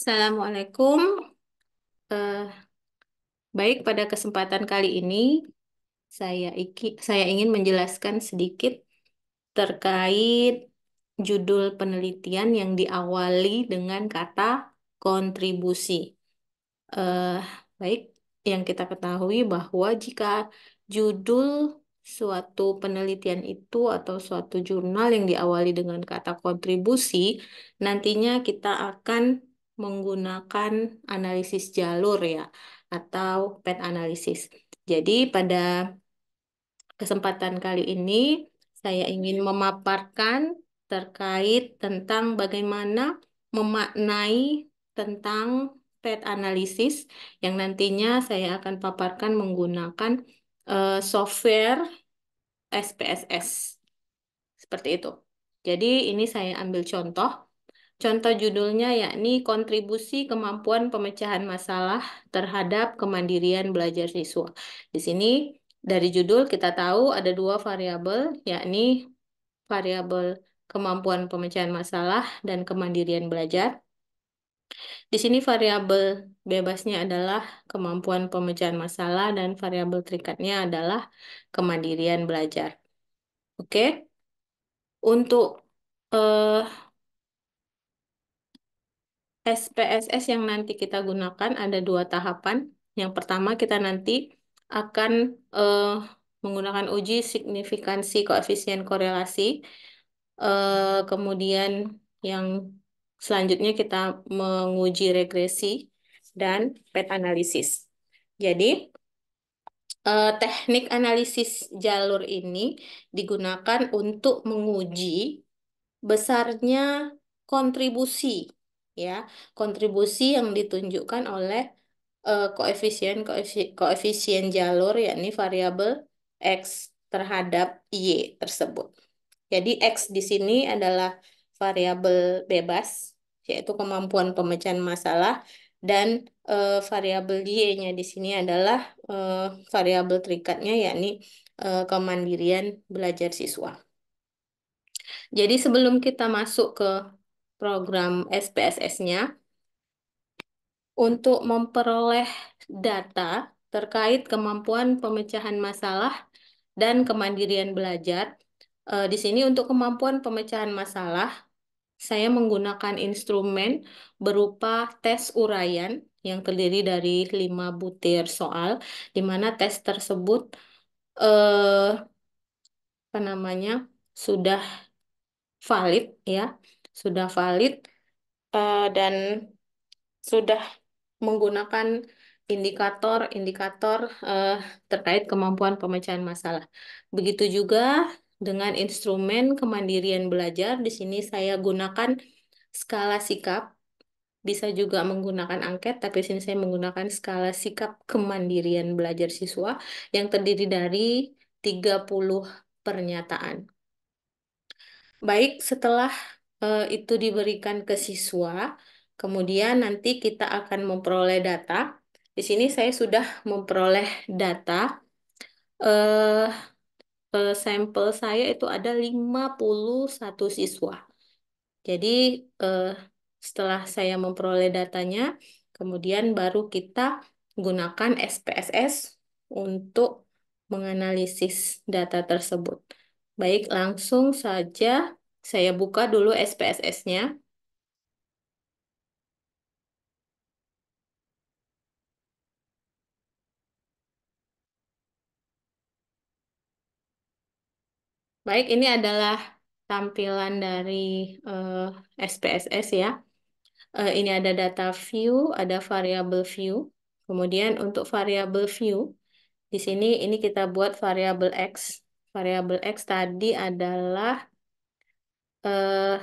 Assalamualaikum. Eh, Baik, pada kesempatan kali ini saya ingin menjelaskan sedikit terkait judul penelitian yang diawali dengan kata kontribusi. Eh, Baik, yang kita ketahui bahwa jika judul suatu penelitian itu atau suatu jurnal yang diawali dengan kata kontribusi, nantinya kita akan menggunakan analisis jalur ya, atau path analysis. Jadi pada kesempatan kali ini saya ingin memaparkan terkait tentang bagaimana memaknai tentang path analysis yang nantinya saya akan paparkan menggunakan software SPSS. Seperti itu. Jadi ini saya ambil contoh. Contoh judulnya yakni kontribusi kemampuan pemecahan masalah terhadap kemandirian belajar siswa. Di sini dari judul kita tahu ada dua variabel, yakni variabel kemampuan pemecahan masalah dan kemandirian belajar. Di sini variabel bebasnya adalah kemampuan pemecahan masalah dan variabel terikatnya adalah kemandirian belajar. Oke, untuk eh, SPSS yang nanti kita gunakan ada dua tahapan. Yang pertama kita nanti akan eh, menggunakan uji signifikansi koefisien korelasi. Kemudian yang selanjutnya kita menguji regresi dan path analysis. Jadi teknik analisis jalur ini digunakan untuk menguji besarnya kontribusi, ya, kontribusi yang ditunjukkan oleh koefisien jalur, yakni variabel x terhadap y tersebut. Jadi x di sini adalah variabel bebas, yaitu kemampuan pemecahan masalah, dan variabel y-nya di sini adalah eh, variabel terikatnya, yakni kemandirian belajar siswa. Jadi sebelum kita masuk ke program SPSS-nya, untuk memperoleh data terkait kemampuan pemecahan masalah dan kemandirian belajar, di sini untuk kemampuan pemecahan masalah, saya menggunakan instrumen berupa tes uraian yang terdiri dari 5 butir soal, di mana tes tersebut apa namanya sudah valid ya, sudah valid dan sudah menggunakan indikator-indikator terkait kemampuan pemecahan masalah. Begitu juga dengan instrumen kemandirian belajar. Di sini saya gunakan skala sikap, bisa juga menggunakan angket, tapi di sini saya menggunakan skala sikap kemandirian belajar siswa yang terdiri dari 30 pernyataan. Baik, setelah itu diberikan ke siswa, kemudian nanti kita akan memperoleh data. Di sini saya sudah memperoleh data. eh Sampel saya itu ada 51 siswa. Jadi eh, setelah saya memperoleh datanya, kemudian baru kita gunakan SPSS untuk menganalisis data tersebut. Baik, langsung saja saya buka dulu SPSS-nya. Baik, ini adalah tampilan dari eh, SPSS ya. Ini ada data view, ada variabel view. Kemudian untuk variabel view, di sini ini kita buat variabel X. Variabel X tadi adalah eh,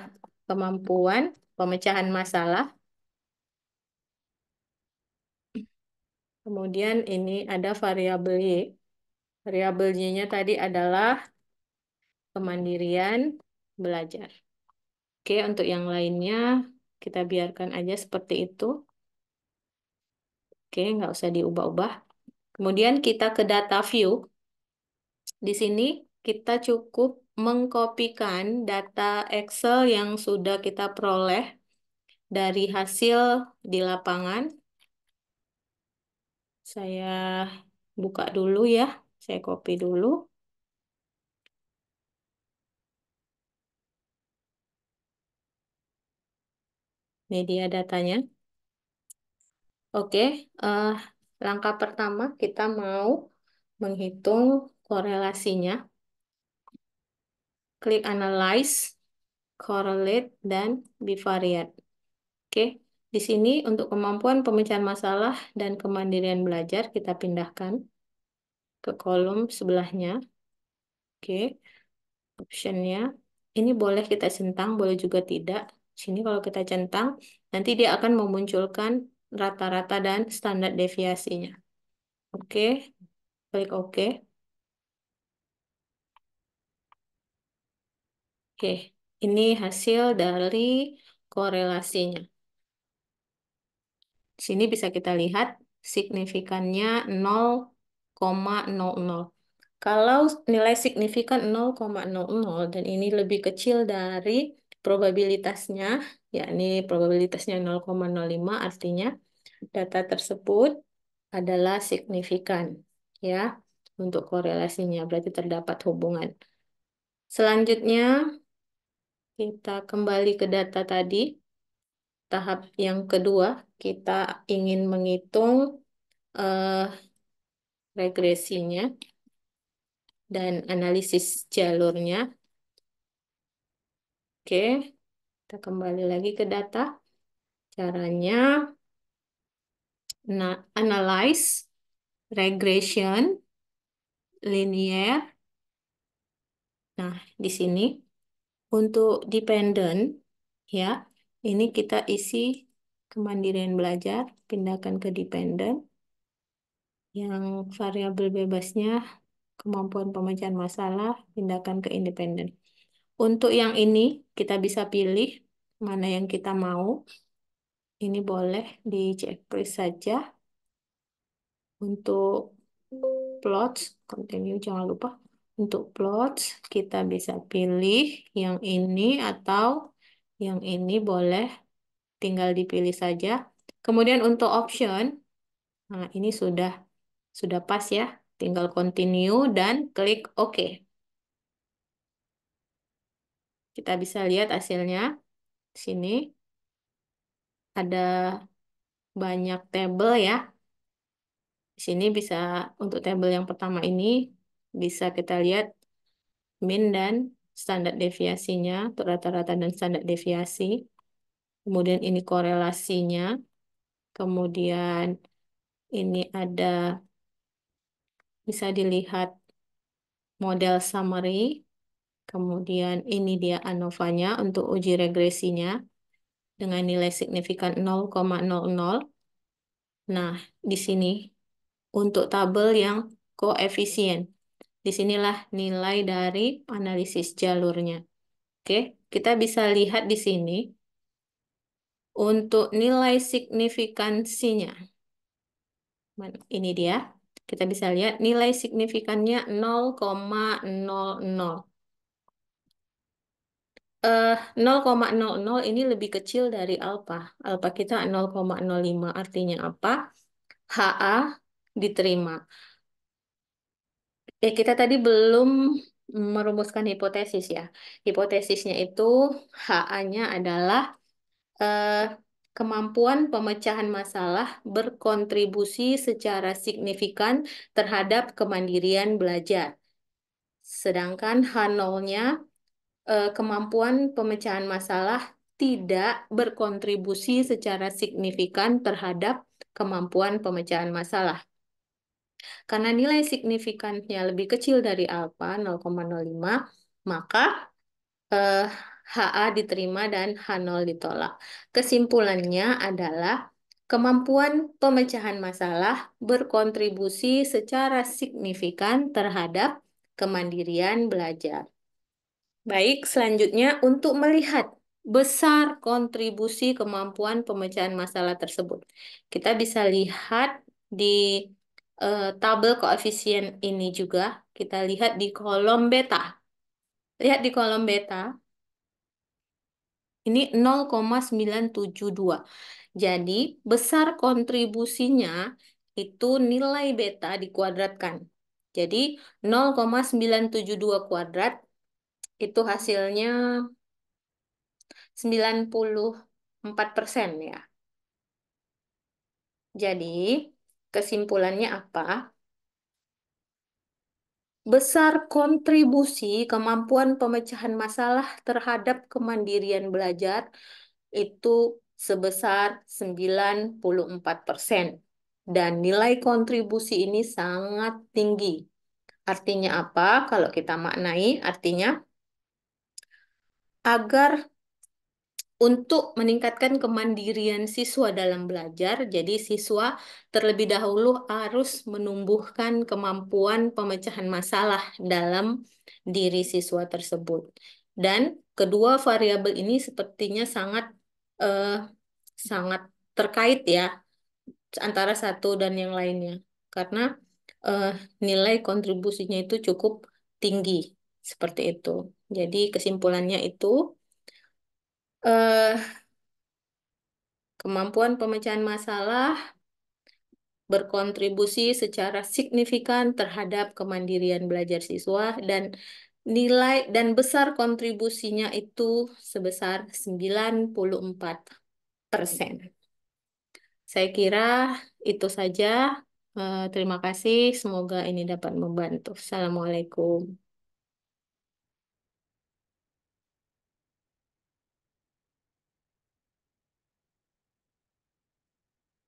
kemampuan pemecahan masalah. Kemudian ini ada variabel Y. Variabel Y-nya tadi adalah kemandirian belajar. Oke, untuk yang lainnya kita biarkan aja seperti itu. Oke, nggak usah diubah-ubah. Kemudian kita ke data view. Di sini kita cukup mengkopikan data Excel yang sudah kita peroleh dari hasil di lapangan. Saya buka dulu ya. Saya copy dulu media datanya. Oke, eh, langkah pertama kita mau menghitung korelasinya. Klik Analyze, Correlate, dan Bivariate. Oke, di sini untuk kemampuan pemecahan masalah dan kemandirian belajar kita pindahkan ke kolom sebelahnya. Oke, optionnya ini boleh kita centang, boleh juga tidak. Sini kalau kita centang, nanti dia akan memunculkan rata-rata dan standar deviasinya. Oke, klik OK. Oke, ini hasil dari korelasinya. Sini bisa kita lihat signifikannya 0,00. Kalau nilai signifikan 0,00 dan ini lebih kecil dari probabilitasnya, yakni probabilitasnya 0,05, artinya data tersebut adalah signifikan ya untuk korelasinya, berarti terdapat hubungan. Selanjutnya kita kembali ke data tadi. Tahap yang kedua, kita ingin menghitung eh, regresinya dan analisis jalurnya. Oke, kita kembali lagi ke data. Caranya, analyze, regression, linear. Nah, di sini untuk dependent, ya, ini kita isi kemandirian belajar, pindahkan ke dependent. Yang variabel bebasnya kemampuan pemecahan masalah, pindahkan ke independen. Untuk yang ini, kita bisa pilih mana yang kita mau. Ini boleh di checkbox saja. Untuk plots, continue jangan lupa. Untuk plots, kita bisa pilih yang ini atau yang ini boleh tinggal dipilih saja. Kemudian untuk option, nah ini sudah pas ya. Tinggal continue dan klik OK. Kita bisa lihat hasilnya. Di sini ada banyak tabel ya. Di sini bisa untuk tabel yang pertama ini bisa kita lihat mean dan standar deviasinya, untuk rata-rata dan standar deviasi. Kemudian ini korelasinya. Kemudian ini ada bisa dilihat model summary. Kemudian ini dia ANOVA-nya untuk uji regresinya dengan nilai signifikan 0,00. Nah, di sini untuk tabel yang koefisien. Disinilah nilai dari analisis jalurnya. Oke, kita bisa lihat di sini untuk nilai signifikansinya. Ini dia. Kita bisa lihat nilai signifikannya 0,00. 0,00 ini lebih kecil dari alfa. Alfa kita 0,05. Artinya apa? HA diterima. Kita tadi belum merumuskan hipotesis ya. Hipotesisnya itu HA-nya adalah eh, kemampuan pemecahan masalah berkontribusi secara signifikan terhadap kemandirian belajar. Sedangkan H0-nya kemampuan pemecahan masalah tidak berkontribusi secara signifikan terhadap kemampuan pemecahan masalah. Karena nilai signifikannya lebih kecil dari alfa 0,05, maka eh, HA diterima dan H0 ditolak. Kesimpulannya adalah kemampuan pemecahan masalah berkontribusi secara signifikan terhadap kemandirian belajar. Baik, selanjutnya untuk melihat besar kontribusi kemampuan pemecahan masalah tersebut. Kita bisa lihat di tabel koefisien ini juga. Kita lihat di kolom beta. Lihat di kolom beta. Ini 0,972. Jadi, besar kontribusinya itu nilai beta dikuadratkan. Jadi, 0,972 kuadrat itu hasilnya 94% ya. Jadi, kesimpulannya apa? Besar kontribusi kemampuan pemecahan masalah terhadap kemandirian belajar itu sebesar 94%. Dan nilai kontribusi ini sangat tinggi. Artinya apa? Kalau kita maknai, artinya agar untuk meningkatkan kemandirian siswa dalam belajar, jadi siswa terlebih dahulu harus menumbuhkan kemampuan pemecahan masalah dalam diri siswa tersebut. Dan kedua variabel ini sepertinya eh, sangat terkait ya antara satu dan yang lainnya, karena eh, nilai kontribusinya itu cukup tinggi seperti itu. Jadi kesimpulannya itu eh, kemampuan pemecahan masalah berkontribusi secara signifikan terhadap kemandirian belajar siswa dan nilai dan besar kontribusinya itu sebesar 94%. Saya kira itu saja. Terima kasih. Semoga ini dapat membantu. Assalamualaikum.